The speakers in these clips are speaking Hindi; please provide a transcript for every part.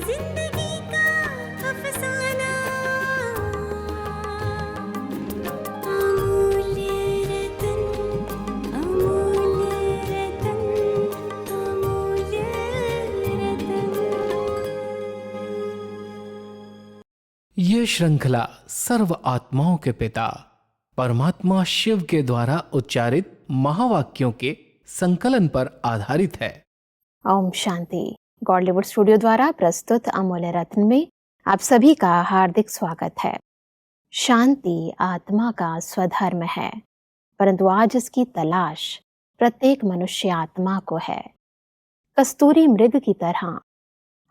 जिंदगी का अफसाना, अमूल्य रतन, अमूल्य रतन, अमूल्य रतन। ये श्रृंखला सर्व आत्माओं के पिता परमात्मा शिव के द्वारा उच्चारित महावाक्यों के संकलन पर आधारित है। ओम शांति। गॉडलीवुड स्टूडियो द्वारा प्रस्तुत अमूल्य रत्न में आप सभी का हार्दिक स्वागत है। शांति आत्मा का स्वधर्म है, परंतु आज इसकी तलाश प्रत्येक मनुष्य आत्मा को है। कस्तूरी मृग की तरह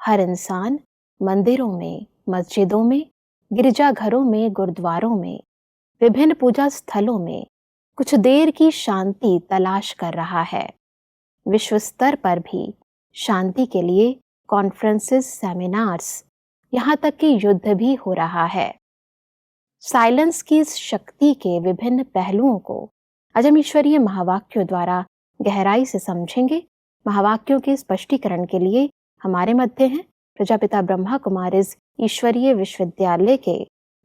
हर इंसान मंदिरों में, मस्जिदों में, गिरजाघरों में, गुरुद्वारों में, विभिन्न पूजा स्थलों में कुछ देर की शांति तलाश कर रहा है। विश्व स्तर पर भी शांति के लिए कॉन्फ्रेंसेस, सेमिनार्स, यहाँ तक कि युद्ध भी हो रहा है। साइलेंस की इस शक्ति के विभिन्न पहलुओं को आज हम ईश्वरीय महावाक्यों द्वारा गहराई से समझेंगे। महावाक्यों के स्पष्टीकरण के लिए हमारे मध्य हैं प्रजापिता ब्रह्मा कुमारीज ईश्वरीय विश्वविद्यालय के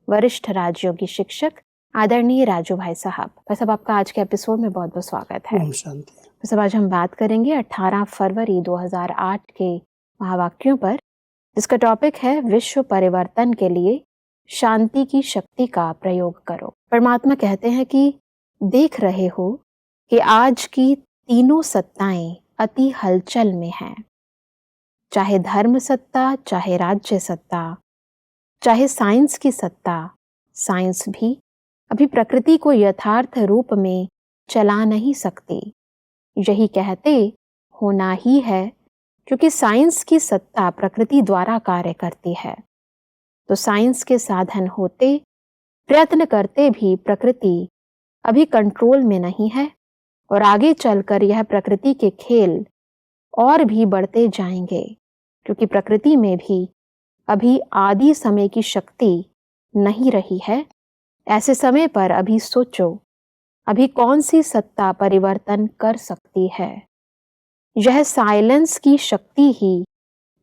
वरिष्ठ राजयोगी शिक्षक आदरणीय राजू भाई साहब। भाई साहब, आपका आज के एपिसोड में बहुत बहुत स्वागत है। ओम शांति। भाई साहब, आज हम बात करेंगे 18 फरवरी 2008 के महावाक्यों पर, जिसका टॉपिक है विश्व परिवर्तन के लिए शांति की शक्ति का प्रयोग करो। परमात्मा कहते हैं कि देख रहे हो कि आज की तीनों सत्ताएं अति हलचल में हैं, चाहे धर्म सत्ता, चाहे राज्य सत्ता, चाहे साइंस की सत्ता। साइंस भी अभी प्रकृति को यथार्थ रूप में चला नहीं सकती। यही कहते होना ही है, क्योंकि साइंस की सत्ता प्रकृति द्वारा कार्य करती है। तो साइंस के साधन होते, प्रयत्न करते भी प्रकृति अभी कंट्रोल में नहीं है, और आगे चलकर यह प्रकृति के खेल और भी बढ़ते जाएंगे, क्योंकि प्रकृति में भी अभी आदि समय की शक्ति नहीं रही है। ऐसे समय पर अभी सोचो, अभी कौन सी सत्ता परिवर्तन कर सकती है? यह साइलेंस की शक्ति ही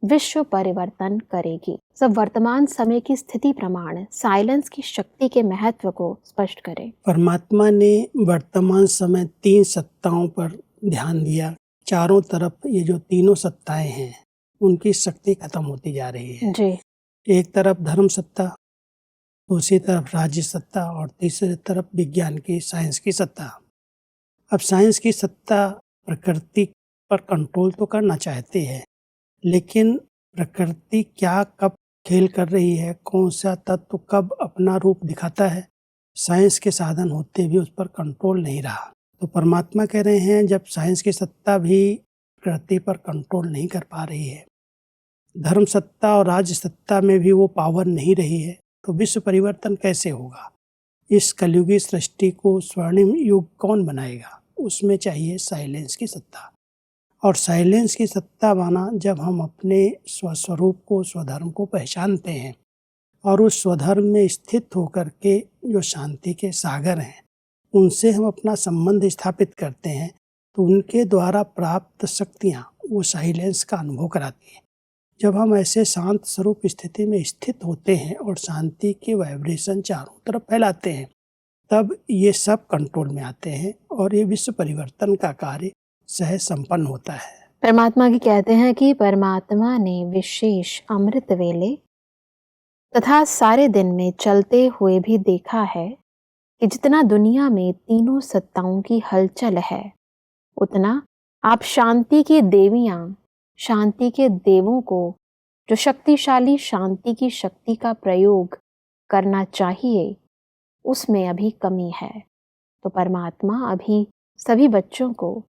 विश्व परिवर्तन करेगी। सब वर्तमान समय की स्थिति प्रमाण साइलेंस की शक्ति के महत्व को स्पष्ट करें। परमात्मा ने वर्तमान समय 3 सत्ताओं पर ध्यान दिया। चारों तरफ ये जो तीनों सत्ताएं हैं, उनकी शक्ति खत्म होती जा रही है जी। एक तरफ धर्म सत्ता, दूसरी तरफ राज्य सत्ता, और तीसरी तरफ विज्ञान की, साइंस की सत्ता। अब साइंस की सत्ता प्रकृति पर कंट्रोल तो करना चाहती है, लेकिन प्रकृति क्या कब खेल कर रही है, कौन सा तत्व कब अपना रूप दिखाता है, साइंस के साधन होते भी उस पर कंट्रोल नहीं रहा। तो परमात्मा कह रहे हैं, जब साइंस की सत्ता भी प्रकृति पर कंट्रोल नहीं कर पा रही है, धर्म सत्ता और राज्य सत्ता में भी वो पावर नहीं रही है, तो विश्व परिवर्तन कैसे होगा? इस कलयुगी सृष्टि को स्वर्णिम युग कौन बनाएगा? उसमें चाहिए साइलेंस की सत्ता। और साइलेंस की सत्ता माना जब हम अपने स्वस्वरूप को, स्वधर्म को पहचानते हैं और उस स्वधर्म में स्थित होकर के जो शांति के सागर हैं, उनसे हम अपना संबंध स्थापित करते हैं, तो उनके द्वारा प्राप्त शक्तियाँ वो साइलेंस का अनुभव कराती हैं। जब हम ऐसे शांत स्वरूप स्थिति में स्थित होते हैं और शांति के वाइब्रेशन चारों तरफ फैलाते हैं, तब ये सब कंट्रोल में आते हैं और ये विश्व परिवर्तन का कार्य सहज संपन्न होता है। परमात्मा की कहते हैं कि परमात्मा ने विशेष अमृत वेले तथा सारे दिन में चलते हुए भी देखा है कि जितना दुनिया में तीनों सत्ताओं की हलचल है, उतना आप शांति की देवियां, शांति के देवों को, जो शक्तिशाली शांति की शक्ति का प्रयोग करना चाहिए, उसमें अभी कमी है। तो परमात्मा अभी सभी बच्चों को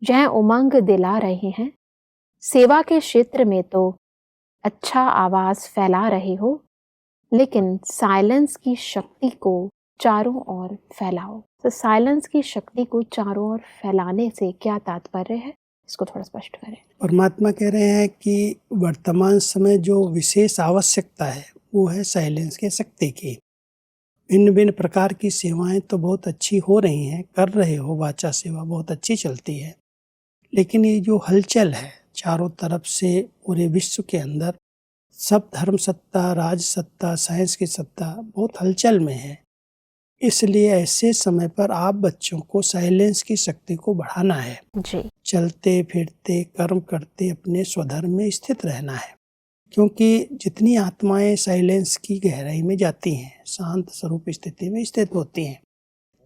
यह उमंग दिला रहे हैं। सेवा के क्षेत्र में तो अच्छा आवाज फैला रहे हो, लेकिन साइलेंस की शक्ति को चारों ओर फैलाओ। तो साइलेंस की शक्ति को चारों ओर फैलाने से क्या तात्पर्य है, इसको थोड़ा स्पष्ट करें। परमात्मा कह रहे हैं कि वर्तमान समय जो विशेष आवश्यकता है वो है साइलेंस की शक्ति की। भिन्न भिन्न प्रकार की सेवाएं तो बहुत अच्छी हो रही हैं, कर रहे हो, वाचा सेवा बहुत अच्छी चलती है, लेकिन ये जो हलचल है चारों तरफ से पूरे विश्व के अंदर सब धर्म सत्ता, राज सत्ता, साइंस की सत्ता बहुत हलचल में है। इसलिए ऐसे समय पर आप बच्चों को साइलेंस की शक्ति को बढ़ाना है। जी। चलते फिरते कर्म करते अपने स्वधर्म में स्थित रहना है, क्योंकि जितनी आत्माएं साइलेंस की गहराई में जाती हैं, शांत स्वरूप स्थिति में स्थित होती हैं,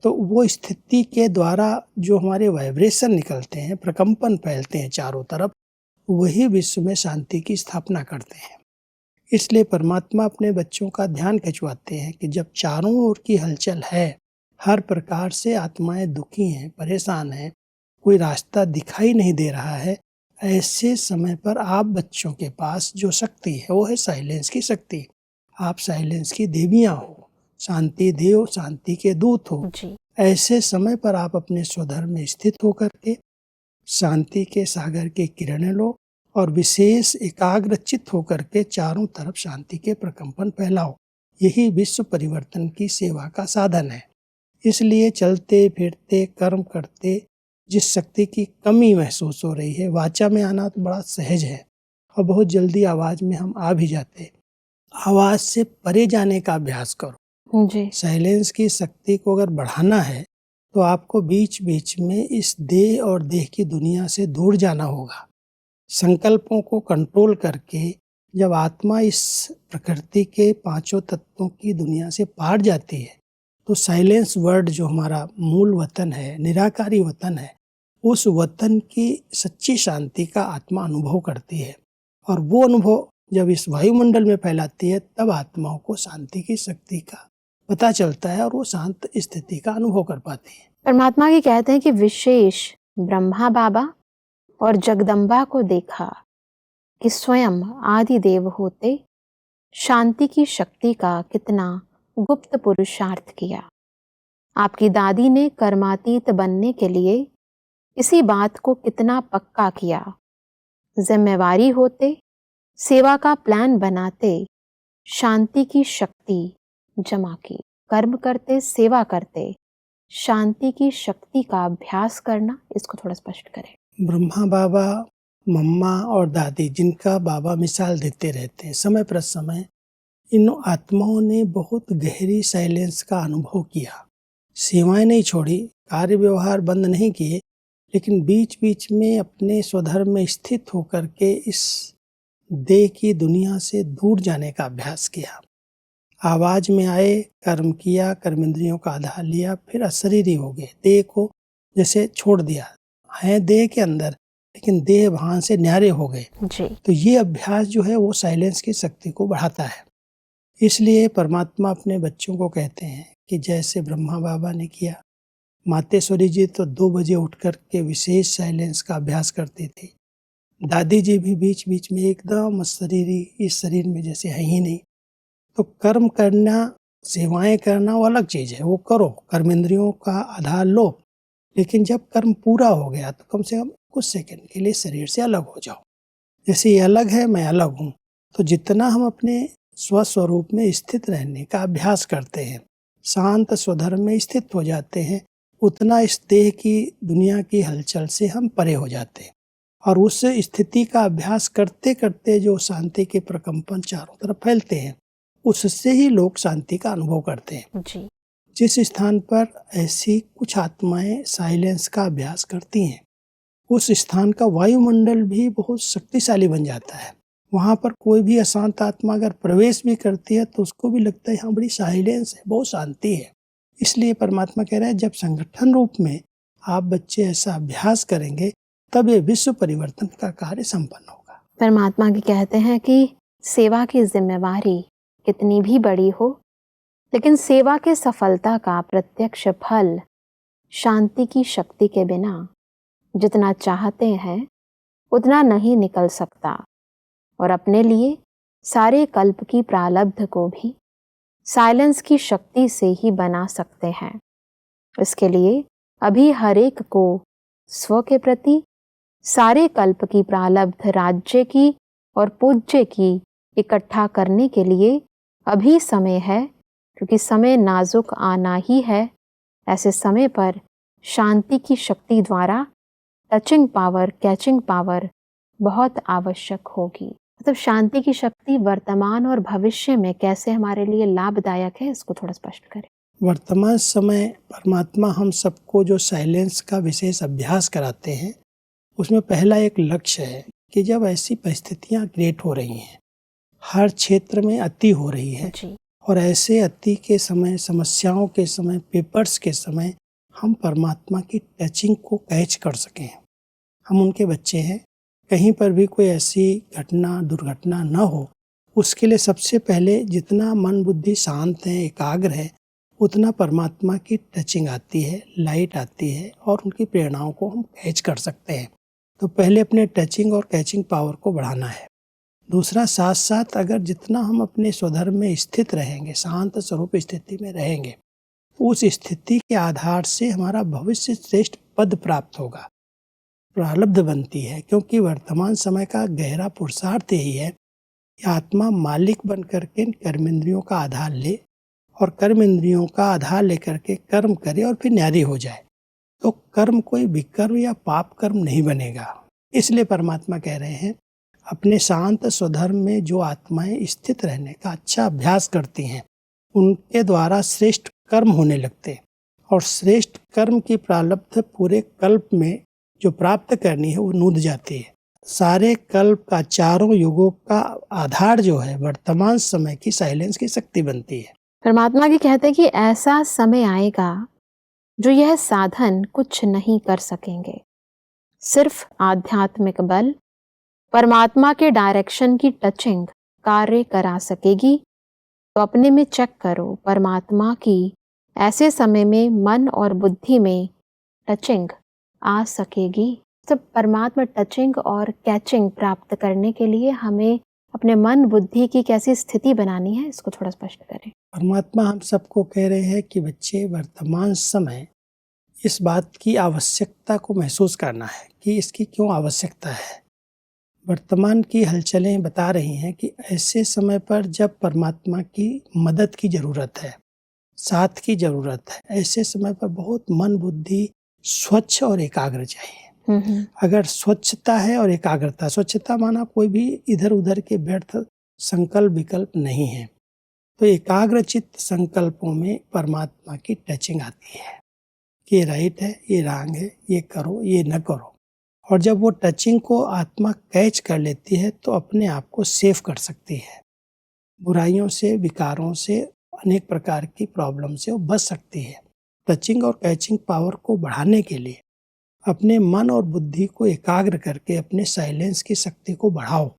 तो वो स्थिति के द्वारा जो हमारे वाइब्रेशन निकलते हैं, प्रकंपन फैलते हैं चारों तरफ, वही विश्व में शांति की स्थापना करते हैं। इसलिए परमात्मा अपने बच्चों का ध्यान खिंचवाते हैं कि जब चारों ओर की हलचल है, हर प्रकार से आत्माएं दुखी हैं, परेशान हैं, कोई रास्ता दिखाई नहीं दे रहा है, ऐसे समय पर आप बच्चों के पास जो शक्ति है वो है साइलेंस की शक्ति। आप साइलेंस की देवियां हो, शांति देव, शांति के दूत हो। जी। ऐसे समय पर आप अपने स्वधर्म में स्थित होकर के शांति के सागर की किरणें लो और विशेष एकाग्रचित होकर के चारों तरफ शांति के प्रकंपन फैलाओ। यही विश्व परिवर्तन की सेवा का साधन है। इसलिए चलते फिरते कर्म करते जिस शक्ति की कमी महसूस हो रही है, वाचा में आना तो बड़ा सहज है और बहुत जल्दी आवाज में हम आ भी जाते। आवाज से परे जाने का अभ्यास करो। जी। साइलेंस की शक्ति को अगर बढ़ाना है तो आपको बीच बीच में इस देह और देह की दुनिया से दूर जाना होगा। संकल्पों को कंट्रोल करके जब आत्मा इस प्रकृति के पांचों तत्वों की दुनिया से पार जाती है, तो साइलेंस वर्ड जो हमारा मूल वतन है, निराकारी वतन है, उस वतन की सच्ची शांति का आत्मा अनुभव करती है। और वो अनुभव जब इस वायुमंडल में फैलाती है, तब आत्माओं को शांति की शक्ति का पता चलता है और वो शांत स्थिति का अनुभव कर पाती है। परमात्मा की कहते हैं कि विशेष ब्रह्मा बाबा और जगदम्बा को देखा कि स्वयं आदि देव होते शांति की शक्ति का कितना गुप्त पुरुषार्थ किया। आपकी दादी ने कर्मातीत बनने के लिए इसी बात को कितना पक्का किया। जिम्मेवारी होते सेवा का प्लान बनाते शांति की शक्ति जमा की। कर्म करते, सेवा करते, शांति की शक्ति का अभ्यास करना। इसको थोड़ा स्पष्ट करें। ब्रह्मा बाबा, मम्मा और दादी, जिनका बाबा मिसाल देते रहते हैं, समय पर समय इन आत्माओं ने बहुत गहरी साइलेंस का अनुभव किया। सेवाएं नहीं छोड़ी, कार्य व्यवहार बंद नहीं किए, लेकिन बीच बीच में अपने स्वधर्म में स्थित होकर के इस देह की दुनिया से दूर जाने का अभ्यास किया। आवाज में आए, कर्म किया, कर्मेंद्रियों का आधार लिया, फिर अशरीरी हो गए, देह को जैसे छोड़ दिया। हैं देह के अंदर, लेकिन देह भान से न्यारे हो गए। जी। तो ये अभ्यास जो है वो साइलेंस की शक्ति को बढ़ाता है। इसलिए परमात्मा अपने बच्चों को कहते हैं कि जैसे ब्रह्मा बाबा ने किया, मातेश्वरी जी तो 2 बजे उठ कर के विशेष साइलेंस का अभ्यास करती थी। दादी जी भी बीच बीच में एकदम शरीरी, इस शरीर में जैसे है ही नहीं। तो कर्म करना, सेवाएं करना वो अलग चीज है, वो करो, कर्मेंद्रियों का आधार लो, लेकिन जब कर्म पूरा हो गया तो कम से कम कुछ सेकंड के लिए शरीर से अलग हो जाओ। जैसे ये अलग है, मैं अलग हूँ। तो जितना हम अपने स्वस्वरूप में स्थित रहने का अभ्यास करते हैं, शांत स्वधर्म में स्थित हो जाते हैं, उतना इस देह की दुनिया की हलचल से हम परे हो जाते हैं। और उस स्थिति का अभ्यास करते करते जो शांति के प्रकंपन चारों तरफ फैलते हैं, उससे ही लोग शांति का अनुभव करते हैं। जी। जिस स्थान पर ऐसी कुछ आत्माएं साइलेंस का अभ्यास करती हैं, उस स्थान का वायुमंडल भी बहुत शक्तिशाली बन जाता है। वहाँ पर कोई भी अशांत आत्मा अगर प्रवेश भी करती है तो उसको भी लगता है यहाँ बड़ी साइलेंस है, बहुत शांति है। इसलिए परमात्मा कह रहा है जब संगठन रूप में आप बच्चे ऐसा अभ्यास करेंगे, तब ये विश्व परिवर्तन का कार्य संपन्न होगा। परमात्मा की कहते हैं कि सेवा की जिम्मेवारी कितनी भी बड़ी हो, लेकिन सेवा के सफलता का प्रत्यक्ष फल शांति की शक्ति के बिना जितना चाहते हैं उतना नहीं निकल सकता। और अपने लिए सारे कल्प की प्रारब्ध को भी साइलेंस की शक्ति से ही बना सकते हैं। इसके लिए अभी हर एक को स्व के प्रति सारे कल्प की प्रारब्ध राज्य की और पूज्य की इकट्ठा करने के लिए अभी समय है, क्योंकि समय नाजुक आना ही है। ऐसे समय पर शांति की शक्ति द्वारा टचिंग पावर, कैचिंग पावर बहुत आवश्यक होगी। मतलब शांति की शक्ति वर्तमान और भविष्य में कैसे हमारे लिए लाभदायक है, इसको थोड़ा स्पष्ट करें। वर्तमान समय परमात्मा हम सबको जो साइलेंस का विशेष अभ्यास कराते हैं, उसमें पहला एक लक्ष्य है कि जब ऐसी परिस्थितियां क्रिएट हो रही हैं, हर क्षेत्र में अति हो रही है, जी। और ऐसे अति के समय, समस्याओं के समय, पेपर्स के समय हम परमात्मा की टचिंग को कैच कर सकें। हम उनके बच्चे हैं, कहीं पर भी कोई ऐसी घटना, दुर्घटना न हो, उसके लिए सबसे पहले जितना मन बुद्धि शांत है, एकाग्र है, उतना परमात्मा की टचिंग आती है, लाइट आती है, और उनकी प्रेरणाओं को हम कैच कर सकते हैं। तो पहले अपने टचिंग और कैचिंग पावर को बढ़ाना है। दूसरा, साथ साथ अगर जितना हम अपने स्वधर्म में स्थित रहेंगे, शांत स्वरूप स्थिति में रहेंगे, तो उस स्थिति के आधार से हमारा भविष्य श्रेष्ठ पद प्राप्त होगा, प्रारब्ध बनती है। क्योंकि वर्तमान समय का गहरा पुरुषार्थ यही है कि आत्मा मालिक बन करके कर्मेंद्रियों का आधार ले, और कर्म इंद्रियों का आधार लेकर के कर्म करे और फिर न्यारी हो जाए। तो कर्म कोई विकर्म या पाप कर्म नहीं बनेगा। इसलिए परमात्मा कह रहे हैं, अपने शांत स्वधर्म में जो आत्माएं स्थित रहने का अच्छा अभ्यास करती हैं, उनके द्वारा श्रेष्ठ कर्म होने लगते, और श्रेष्ठ कर्म की प्रारब्ध पूरे कल्प में जो प्राप्त करनी है वो नूद जाती है। सारे कल्प का, चारों युगों का आधार जो है वर्तमान समय की साइलेंस की शक्ति बनती है। परमात्मा की कहते हैं कि ऐसा समय आएगा जो यह साधन कुछ नहीं कर सकेंगे। सिर्फ आध्यात्मिक बल, परमात्मा के डायरेक्शन की टचिंग कार्य करा सकेगी। तो अपने में चेक करो, परमात्मा की ऐसे समय में मन और बुद्धि में टचिंग आ सकेगी। तो परमात्मा टचिंग और कैचिंग प्राप्त करने के लिए हमें अपने मन बुद्धि की कैसी स्थिति बनानी है, इसको थोड़ा स्पष्ट करें। परमात्मा हम सबको कह रहे हैं कि बच्चे, वर्तमान समय इस बात की आवश्यकता को महसूस करना है कि इसकी क्यों आवश्यकता है। वर्तमान की हलचलें बता रही हैं कि ऐसे समय पर जब परमात्मा की मदद की ज़रूरत है, साथ की ज़रूरत है, ऐसे समय पर बहुत मन बुद्धि स्वच्छ और एकाग्र चाहिए। अगर स्वच्छता है और एकाग्रता, स्वच्छता माना कोई भी इधर उधर के व्यर्थ संकल्प विकल्प नहीं है, तो एकाग्रचित्त संकल्पों में परमात्मा की टचिंग आती है कि ये राइट है, ये रॉन्ग है, ये करो, ये न करो। और जब वो टचिंग को आत्मा कैच कर लेती है तो अपने आप को सेफ कर सकती है, बुराइयों से, विकारों से, अनेक प्रकार की प्रॉब्लम से वो बच सकती है। टचिंग और कैचिंग पावर को बढ़ाने के लिए अपने मन और बुद्धि को एकाग्र करके अपने साइलेंस की शक्ति को बढ़ाओ,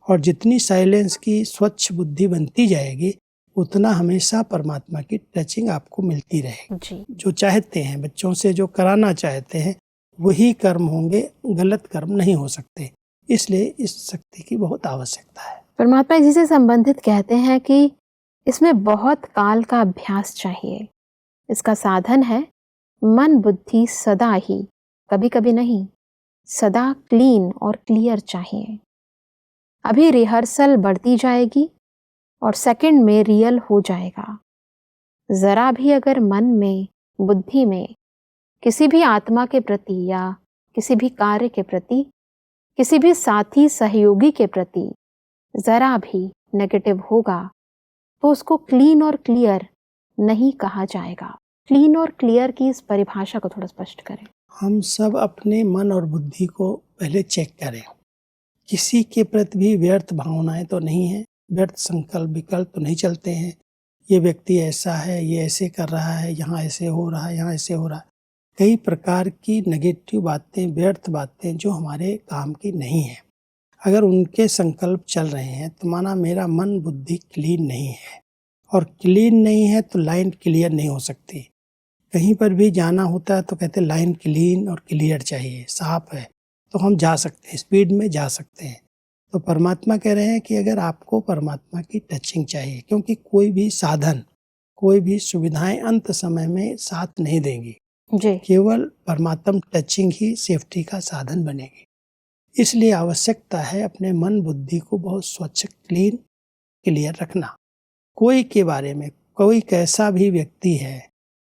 और जितनी साइलेंस की स्वच्छ बुद्धि बनती जाएगी, उतना हमेशा परमात्मा की टचिंग आपको मिलती रहेगी। जी। जो चाहते हैं, बच्चों से जो कराना चाहते हैं, वही कर्म होंगे, गलत कर्म नहीं हो सकते। इसलिए इस शक्ति की बहुत आवश्यकता है। परमात्मा इसी से संबंधित कहते हैं कि इसमें बहुत काल का अभ्यास चाहिए। इसका साधन है मन बुद्धि सदा ही, कभी कभी नहीं, सदा क्लीन और क्लियर चाहिए। अभी रिहर्सल बढ़ती जाएगी और सेकंड में रियल हो जाएगा। जरा भी अगर मन में, बुद्धि में किसी भी आत्मा के प्रति या किसी भी कार्य के प्रति, किसी भी साथी सहयोगी के प्रति जरा भी नेगेटिव होगा, तो उसको क्लीन और क्लियर नहीं कहा जाएगा। क्लीन और क्लियर की इस परिभाषा को थोड़ा स्पष्ट करें। हम सब अपने मन और बुद्धि को पहले चेक करें। किसी के प्रति भी व्यर्थ भावनाएं तो नहीं है, व्यर्थ संकल्प विकल्प तो नहीं चलते हैं। ये व्यक्ति ऐसा है, ये ऐसे कर रहा है, यहाँ ऐसे हो रहा है, यहाँ ऐसे हो रहा है। कई प्रकार की नेगेटिव बातें, व्यर्थ बातें जो हमारे काम की नहीं है, अगर उनके संकल्प चल रहे हैं तो माना मेरा मन बुद्धि क्लीन नहीं है, और क्लीन नहीं है तो लाइन क्लियर नहीं हो सकती। कहीं पर भी जाना होता है तो कहते हैं लाइन क्लीन और क्लियर चाहिए, साफ है तो हम जा सकते हैं, स्पीड में जा सकते हैं। तो परमात्मा कह रहे हैं कि अगर आपको परमात्मा की टचिंग चाहिए, क्योंकि कोई भी साधन, कोई भी सुविधाएं अंत समय में साथ नहीं देंगी, जी। केवल परमात्मा टचिंग ही सेफ्टी का साधन बनेगी। इसलिए आवश्यकता है अपने मन बुद्धि को बहुत स्वच्छ, क्लीन, क्लियर रखना। कोई के बारे में, कोई कैसा भी व्यक्ति है,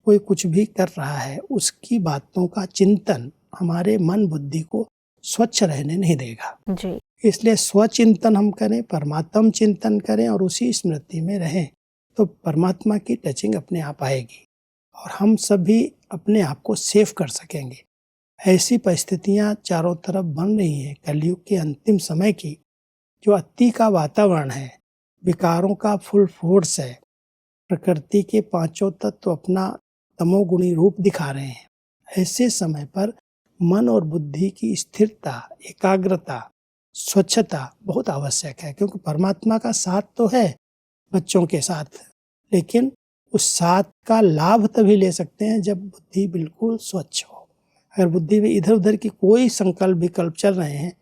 कोई कुछ भी कर रहा है, उसकी बातों का चिंतन हमारे मन बुद्धि को स्वच्छ रहने नहीं देगा। जी। इसलिए स्वचिंतन हम करें, परमात्म चिंतन करें और उसी स्मृति में रहें, तो परमात्मा की टचिंग अपने आप आएगी और हम सभी अपने आप को सेफ कर सकेंगे। ऐसी परिस्थितियां चारों तरफ बन रही हैं कलयुग के अंतिम समय की, जो अति का वातावरण है, विकारों का फुल फोर्स है, प्रकृति के पांचों तत्व अपना तमोगुणी रूप दिखा रहे हैं। ऐसे समय पर मन और बुद्धि की स्थिरता, एकाग्रता, स्वच्छता बहुत आवश्यक है, क्योंकि परमात्मा का साथ तो है बच्चों के साथ, लेकिन उस साथ का लाभ तभी ले सकते हैं जब बुद्धि बिल्कुल स्वच्छ हो। अगर बुद्धि में इधर उधर की कोई संकल्प विकल्प चल रहे हैं,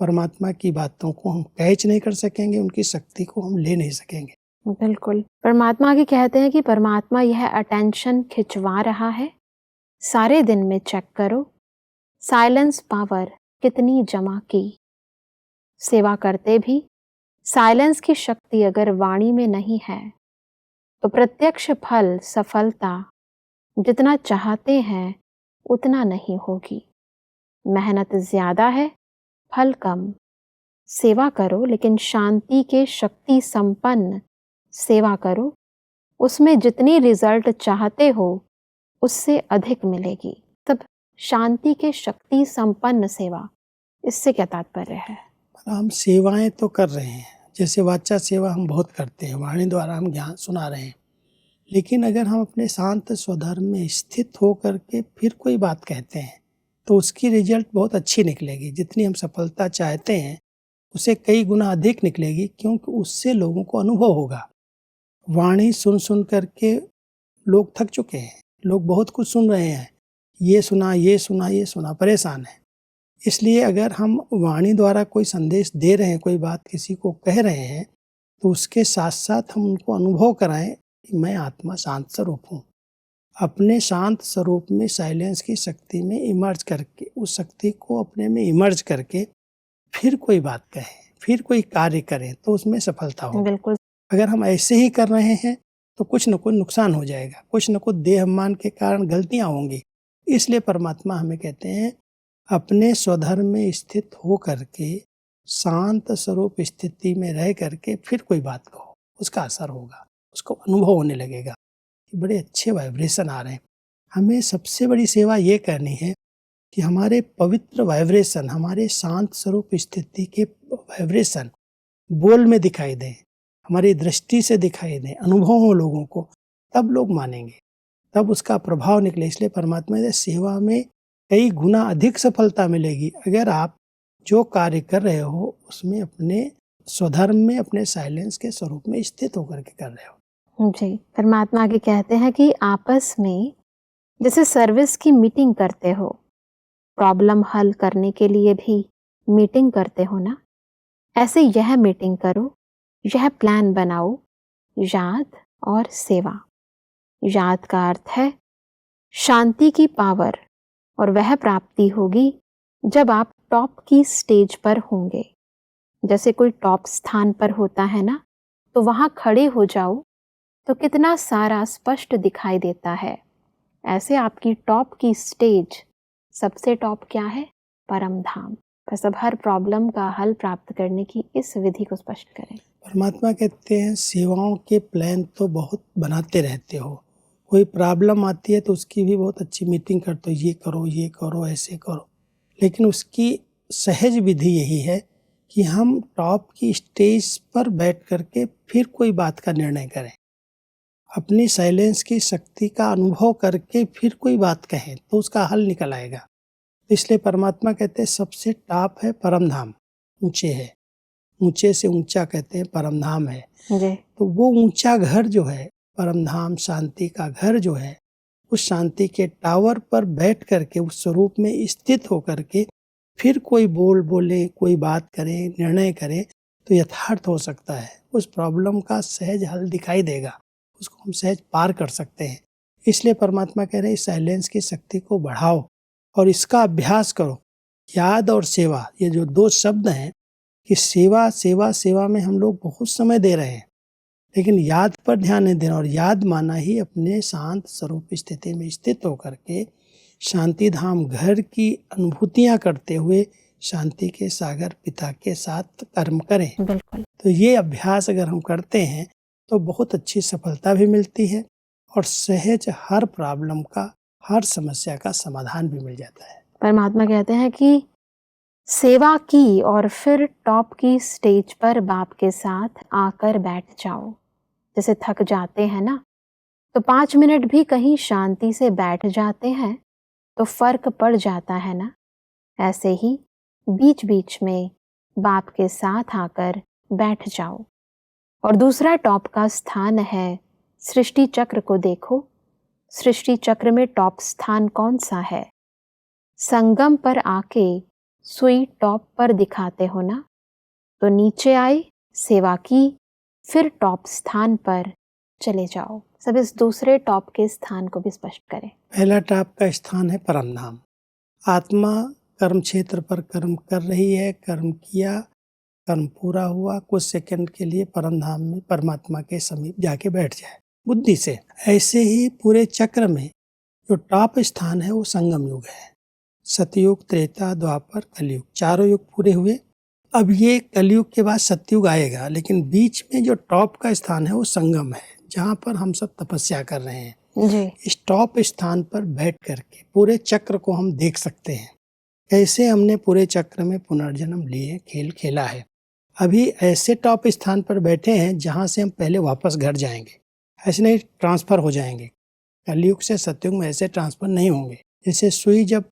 परमात्मा की बातों को हम कैच नहीं कर सकेंगे, उनकी शक्ति को हम ले नहीं सकेंगे। बिल्कुल, परमात्मा की कहते हैं कि परमात्मा यह अटेंशन खिंचवा रहा है, सारे दिन में चेक करो साइलेंस पावर कितनी जमा की। सेवा करते भी साइलेंस की शक्ति अगर वाणी में नहीं है तो प्रत्यक्ष फल, सफलता जितना चाहते हैं उतना नहीं होगी। मेहनत ज्यादा है, फल कम। सेवा करो लेकिन शांति के शक्ति संपन्न सेवा करो, उसमें जितनी रिजल्ट चाहते हो उससे अधिक मिलेगी। तब शांति के शक्ति संपन्न सेवा, इससे क्या तात्पर्य है? हम सेवाएं तो कर रहे हैं, जैसे वाचा सेवा हम बहुत करते हैं, वाणी द्वारा हम ज्ञान सुना रहे हैं, लेकिन अगर हम अपने शांत स्वधर्म में स्थित होकर के फिर कोई बात कहते हैं तो उसकी रिजल्ट बहुत अच्छी निकलेगी। जितनी हम सफलता चाहते हैं उसे कई गुना अधिक निकलेगी, क्योंकि उससे लोगों को अनुभव होगा। वाणी सुन सुन करके लोग थक चुके हैं, लोग बहुत कुछ सुन रहे हैं, ये सुना ये सुना ये सुना, परेशान है। इसलिए अगर हम वाणी द्वारा कोई संदेश दे रहे हैं, कोई बात किसी को कह रहे हैं, तो उसके साथ साथ हम उनको अनुभव कराएं कि मैं आत्मा शांत स्वरूप हूँ। अपने शांत स्वरूप में साइलेंस की शक्ति में इमर्ज करके, उस शक्ति को अपने में इमर्ज करके फिर कोई बात कहें, फिर कोई कार्य करें, तो उसमें सफलता होगी। बिल्कुल। अगर हम ऐसे ही कर रहे हैं तो कुछ न कुछ नुकसान हो जाएगा, कुछ न कुछ देहमान के कारण गलतियां होंगी। इसलिए परमात्मा हमें कहते हैं अपने स्वधर्म में स्थित हो करके, शांत स्वरूप स्थिति में रह करके फिर कोई बात कहो, उसका असर होगा, उसको अनुभव होने लगेगा कि बड़े अच्छे वाइब्रेशन आ रहे हैं। हमें सबसे बड़ी सेवा ये करनी है कि हमारे पवित्र वाइब्रेशन, हमारे शांत स्वरूप स्थिति के वाइब्रेशन बोल में दिखाई दें, हमारी दृष्टि से दिखाई दें, अनुभव हो लोगों को, तब लोग मानेंगे, तब उसका प्रभाव निकले। इसलिए परमात्मा से सेवा में कई गुना अधिक सफलता मिलेगी अगर आप जो कार्य कर रहे हो उसमें अपने स्वधर्म में, अपने साइलेंस के स्वरूप में स्थित होकर के कर रहे हो। जी, परमात्मा आगे कहते हैं कि आपस में जैसे सर्विस की मीटिंग करते हो, प्रॉब्लम हल करने के लिए भी मीटिंग करते हो ना, ऐसे यह मीटिंग करो, यह प्लान बनाओ, याद और सेवा। याद का अर्थ है शांति की पावर, और वह प्राप्ति होगी जब आप टॉप की स्टेज पर होंगे। जैसे कोई टॉप स्थान पर होता है ना, तो वहां खड़े हो जाओ तो कितना सारा स्पष्ट दिखाई देता है। ऐसे आपकी टॉप की स्टेज, सबसे टॉप क्या है? परम धाम। बस अब हर प्रॉब्लम का हल प्राप्त करने की इस विधि को स्पष्ट करें। परमात्मा कहते हैं सेवाओं के प्लान तो बहुत बनाते रहते हो, कोई प्रॉब्लम आती है तो उसकी भी बहुत अच्छी मीटिंग करते हो, ये करो ऐसे करो, लेकिन उसकी सहज विधि यही है कि हम टॉप की स्टेज पर बैठ करके फिर कोई बात का निर्णय करें, अपनी साइलेंस की शक्ति का अनुभव करके फिर कोई बात कहें, तो उसका हल निकल आएगा। इसलिए परमात्मा कहते हैं सबसे टॉप है परम धाम, ऊंचे है, ऊंचे से ऊंचा कहते हैं परम धाम है। जी। तो वो ऊंचा घर जो है, परम धाम शांति का घर जो है, उस शांति के टावर पर बैठ करके, उस स्वरूप में स्थित होकर के फिर कोई बोले, कोई बात करे, निर्णय करे, तो यथार्थ हो सकता है। उस प्रॉब्लम का सहज हल दिखाई देगा, उसको हम सहज पार कर सकते हैं। इसलिए परमात्मा कह रहे हैं साइलेंस की शक्ति को बढ़ाओ और इसका अभ्यास करो। याद और सेवा, ये जो दो शब्द हैं कि सेवा सेवा सेवा में हम लोग बहुत समय दे रहे हैं, लेकिन याद पर ध्यान नहीं देना। और याद माना ही अपने शांत स्वरूप स्थिति में स्थित होकर के शांति धाम घर की अनुभूतियां करते हुए शांति के सागर पिता के साथ कर्म करें। बिल्कुल। तो ये अभ्यास अगर हम करते हैं तो बहुत अच्छी सफलता भी मिलती है और सहज हर प्रॉब्लम का, हर समस्या का समाधान भी मिल जाता है। परमात्मा कहते हैं कि सेवा की और फिर टॉप की स्टेज पर बाप के साथ आकर बैठ जाओ। जैसे थक जाते हैं ना, तो 5 मिनट भी कहीं शांति से बैठ जाते हैं तो फर्क पड़ जाता है ना। ऐसे ही बीच बीच में बाप के साथ आकर बैठ जाओ। और दूसरा टॉप का स्थान है सृष्टि चक्र को देखो। सृष्टि चक्र में टॉप स्थान कौन सा है? संगम पर आके सुई टॉप पर दिखाते हो ना, तो नीचे आए, सेवा की, फिर टॉप स्थान पर चले जाओ। सब इस दूसरे टॉप के स्थान को भी स्पष्ट करें। पहला टॉप का स्थान है परम धाम। आत्मा कर्म क्षेत्र पर कर्म कर रही है, कर्म किया, कर्म पूरा हुआ, कुछ सेकंड के लिए परम धाम में परमात्मा के समीप जाके बैठ जाए बुद्धि से। ऐसे ही पूरे चक्र में जो टॉप स्थान है वो संगम युग है। सतयुग, त्रेता, द्वापर, कलयुग, चारों युग पूरे हुए। अब ये कलयुग के बाद सतयुग आएगा, लेकिन बीच में जो टॉप का स्थान है वो संगम है, जहाँ पर हम सब तपस्या कर रहे हैं। जी। इस टॉप स्थान पर बैठ करके पूरे चक्र को हम देख सकते हैं, कैसे हमने पूरे चक्र में पुनर्जन्म लिए, खेल खेला है। अभी ऐसे टॉप स्थान पर बैठे हैं जहाँ से हम पहले वापस घर जाएंगे, ऐसे नहीं ट्रांसफर हो जाएंगे। कलयुग से सतयुग में ऐसे ट्रांसफर नहीं होंगे। जैसे सुई जब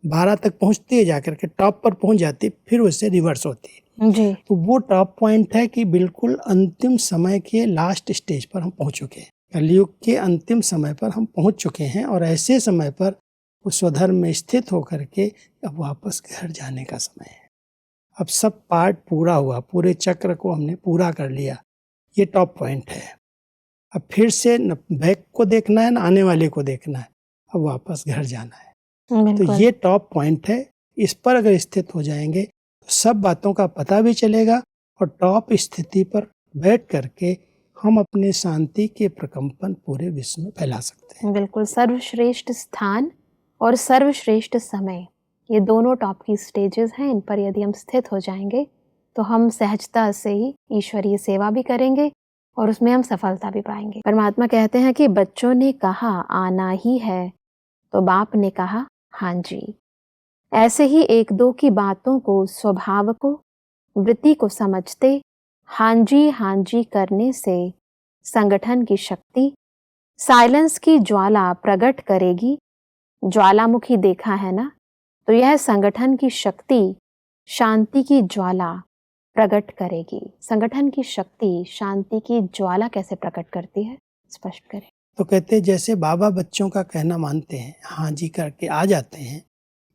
12 तक पहुँचती है, जाकर के टॉप पर पहुँच जाती, फिर उससे रिवर्स होती है। जी। तो वो टॉप पॉइंट है कि बिल्कुल अंतिम समय के लास्ट स्टेज पर हम पहुँच चुके हैं। कलयुग के अंतिम समय पर हम पहुँच चुके हैं और ऐसे समय पर उस स्वधर्म में स्थित होकर के अब वापस घर जाने का समय है। अब सब पार्ट पूरा हुआ, पूरे चक्र को हमने पूरा कर लिया। ये टॉप पॉइंट है। अब फिर से न बैक को देखना है, न आने वाले को देखना है, अब वापस घर जाना है। तो ये टॉप पॉइंट है। इस पर अगर स्थित हो जाएंगे तो सब बातों का पता भी चलेगा और टॉप स्थिति पर बैठ करके हम अपने शांति के प्रकंपन पूरे विश्व में फैला सकते हैं। बिल्कुल। सर्वश्रेष्ठ स्थान और सर्वश्रेष्ठ समय, ये दोनों टॉप की स्टेजेस हैं। इन पर यदि हम स्थित हो जाएंगे तो हम सहजता से ही ईश्वरीय सेवा भी करेंगे और उसमें हम सफलता भी पाएंगे। परमात्मा कहते हैं कि बच्चों ने कहा आना ही है, तो बाप ने कहा हाँ जी। ऐसे ही एक दो की बातों को, स्वभाव को, वृत्ति को समझते हाँ जी करने से संगठन की शक्ति साइलेंस की ज्वाला प्रकट करेगी। ज्वालामुखी देखा है ना, तो यह संगठन की शक्ति शांति की ज्वाला प्रकट करेगी। संगठन की शक्ति शांति की ज्वाला कैसे प्रकट करती है, स्पष्ट करें। तो कहते हैं जैसे बाबा बच्चों का कहना मानते हैं, हाँ जी करके आ जाते हैं,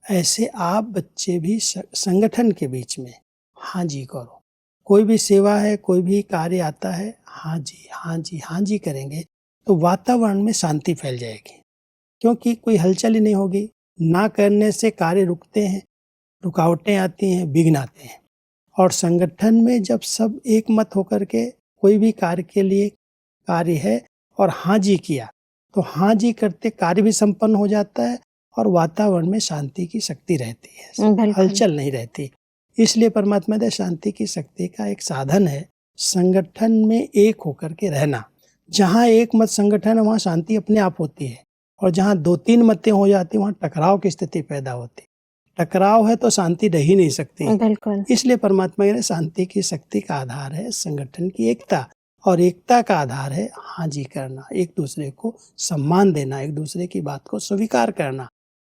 ऐसे आप बच्चे भी संगठन के बीच में हाँ जी करो। कोई भी सेवा है, कोई भी कार्य आता है, हाँ जी हाँ जी हाँ जी करेंगे तो वातावरण में शांति फैल जाएगी, क्योंकि कोई हलचल ही नहीं होगी। ना करने से कार्य रुकते हैं, रुकावटें आती हैं, विघ्न आते हैं। और संगठन में जब सब एक मत होकर के कोई भी कार्य के लिए कार्य है और हाँ जी किया, तो हाँ जी करते कार्य भी संपन्न हो जाता है और वातावरण में शांति की शक्ति रहती है, हलचल नहीं रहती। इसलिए परमात्मा ने शांति की शक्ति का एक साधन है संगठन में एक होकर के रहना। जहाँ एक मत संगठन है वहाँ शांति अपने आप होती है, और जहाँ 2-3 मतें हो जाती वहाँ टकराव की स्थिति पैदा होती। टकराव है तो शांति रह ही नहीं सकती। बिल्कुल। इसलिए परमात्मा ने शांति की शक्ति का आधार है संगठन की एकता, और एकता का आधार है हाँ जी करना, एक दूसरे को सम्मान देना, एक दूसरे की बात को स्वीकार करना।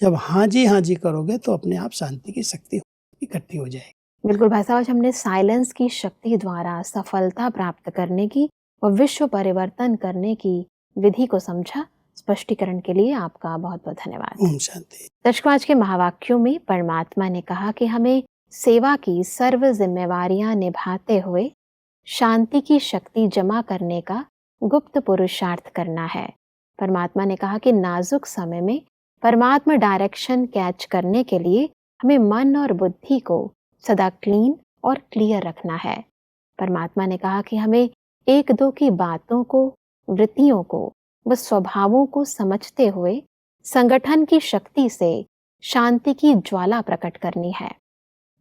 जब हाँ जी करोगे तो अपने आप शांति की शक्ति इकट्ठी हो जाएगी। बिल्कुल भाई साहब, आज हमने साइलेंस की शक्ति द्वारा सफलता प्राप्त करने की और विश्व परिवर्तन करने की विधि को समझा। स्पष्टीकरण के लिए आपका बहुत बहुत धन्यवाद। ओम शांति। दर्शकों, आज के महावाक्यों में परमात्मा ने कहा कि हमें सेवा की सर्व जिम्मेवारियां निभाते हुए शांति की शक्ति जमा करने का गुप्त पुरुषार्थ करना है। परमात्मा ने कहा कि नाजुक समय में परमात्मा डायरेक्शन कैच करने के लिए हमें मन और बुद्धि को सदा क्लीन और क्लियर रखना है। परमात्मा ने कहा कि हमें एक दो की बातों को, वृत्तियों को व स्वभावों को समझते हुए संगठन की शक्ति से शांति की ज्वाला प्रकट करनी है।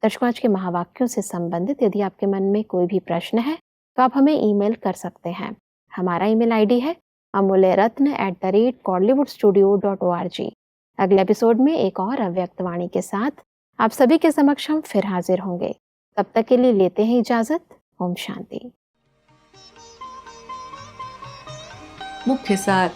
दर्शकों, आज के महावाक्यों से संबंधित यदि आपके मन में कोई भी प्रश्न है तो आप हमें ईमेल कर सकते हैं। हमारा ईमेल आईडी है amulyaratna@collywoodstudio.org। अगले एपिसोड में एक और अव्यक्त वाणी के साथ आप सभी के समक्ष हम फिर हाजिर होंगे। तब तक के लिए लेते हैं इजाजत। ओम शांति। मुख्य सार।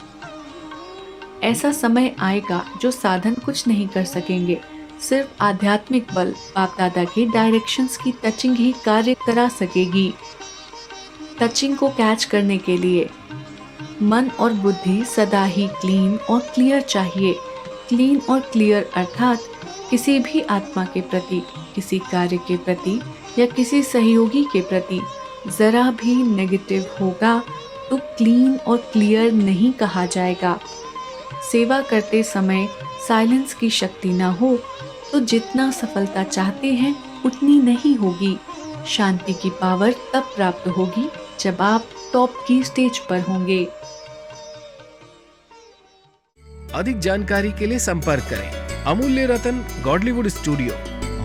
ऐसा समय आएगा जो साधन कुछ नहीं कर सकेंगे, सिर्फ आध्यात्मिक बल बाप दादा के डायरेक्शंस की टचिंग ही कार्य करा सकेगी। टचिंग को कैच करने के लिए मन और बुद्धि सदा ही क्लीन और क्लियर चाहिए। क्लीन और क्लियर अर्थात किसी भी आत्मा के प्रति, किसी कार्य के प्रति या किसी सहयोगी के प्रति जरा भी नेगेटिव होगा तो क्लीन और क्लियर नहीं कहा जाएगा। सेवा करते समय साइलेंस की शक्ति न हो तो जितना सफलता चाहते हैं उतनी नहीं होगी। शांति की पावर तब प्राप्त होगी जब आप टॉप की स्टेज पर होंगे। अधिक जानकारी के लिए संपर्क करें Amulya Ratan Godlywood studio,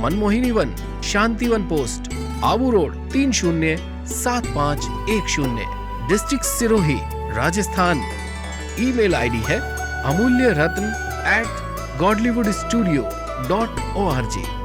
Manmohini Van, Shanti Van post, Abu road 307510, district Sirohi, Rajasthan. Email ID है amulyaratn@godlywoodstudio.org।